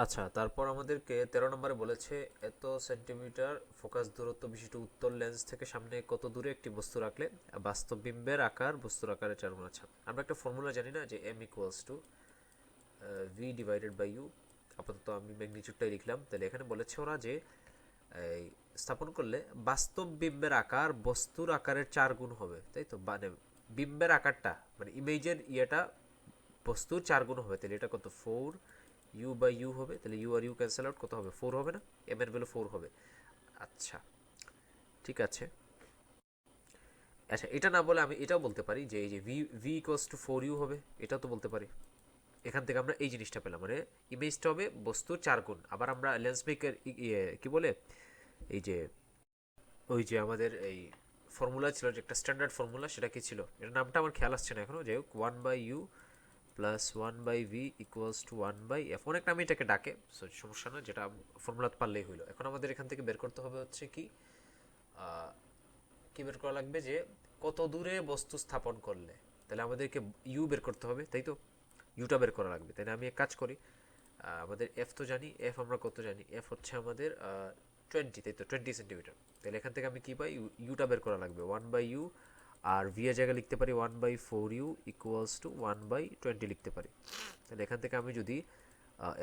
আচ্ছা, তারপর আমাদেরকে 13 নম্বরে বলেছে এত সেন্টিমিটার ফোকাস দূরত্ব বিশিষ্ট উত্তল লেন্স থেকে সামনে কত দূরে একটি বস্তু রাখলে বাস্তব বিম্বের আকার বস্তুর আকারের 4 গুণ। আচ্ছা, আমরা একটা ফর্মুলা জানি না যে M equals to V divided by U. আপাতত আমি ম্যাগনিটিউডটাই লিখলাম। তাহলে এখানে বলেছে ওরা যে এই স্থাপন করলে বাস্তব বিম্বের আকার বস্তুর আকারের 4 গুণ হবে, তাই তো? মানে বিম্বের আকারটা মানে ইমেজের ইয়েটা বস্তুর 4 গুণ হবে। তাহলে এটা কত? 4 ইউ বাই ইউ হবে। তাহলে ইউ আর ইউ ক্যান্সেল আউট, কত হবে? 4 হবে না? এম এর ভ্যালু 4 হবে। আচ্ছা, ঠিক আছে। আচ্ছা, এটা না বলে আমি এটাও বলতে পারি যে এই যে V V equals to 4 U হবে, এটাও তো বলতে পারি। এখান থেকে আমরা এই জিনিসটা পেলাম, মানে ইমেজটা হবে বস্তুর 4 গুণ। আবার আমরা লেন্স মেকের কি বলে এই যে ওই যে আমাদের এই ফর্মুলা ছিল যে একটা স্ট্যান্ডার্ড ফর্মুলা, সেটা কি ছিল? এর নামটা আমার খেয়াল আসছে না এখনো। যাই হোক, 1/u plus 1/v equals to 1/f, অনেক নামে এটাকে ডাকে, সো সমস্যা না, যেটা ফর্মুলা পারলেই হইলো। এখন আমাদের এখান থেকে বের করতে হবে হচ্ছে কি, কি বের করা লাগবে যে কত দূরে বস্তু স্থাপন করলে। তাহলে আমাদেরকে ইউ বের করতে হবে, তাই তো? ইউটা বের করা লাগবে। তাহলে আমি এক কাজ করি, আমাদের এফ তো জানি, এফ আমরা কত জানি, এফ হচ্ছে আমাদের 20, তাই তো? 20 সেন্টিমিটার। তাহলে এখান থেকে আমি কি পাই? ইউটা বের করা লাগবে 1/u, আর ভি এর জায়গায় লিখতে পারি 1/4u ইকুয়ালস টু 1/20 লিখতে পারি। তাহলে এখান থেকে আমি যদি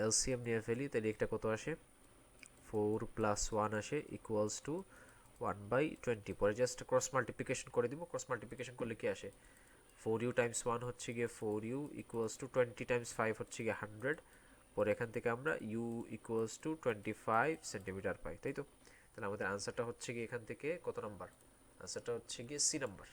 এলসিএম নিয়ে ফেলি, তাহলে একটা কত আসে? 4+1 আসে ইকুয়ালস টু 1/20। পরে জাস্ট ক্রস মাল্টিপ্লিকেশন করে দিব। ক্রস মাল্টিপ্লিকেশন করলে কি আসে? 4u টাইমস 1 হচ্ছে গিয়ে 4u ইকুয়ালস টু 20 টাইমস 5 হচ্ছে গিয়ে 100। পরে এখান থেকে আমরা ইউ ইকুয়ালস টু 25 সেন্টিমিটার পাই, তাই তো? তাহলে আমাদের আনসারটা হচ্ছে গিয়ে এখান থেকে কত নাম্বার? আনসারটা হচ্ছে গিয়ে সি নাম্বার।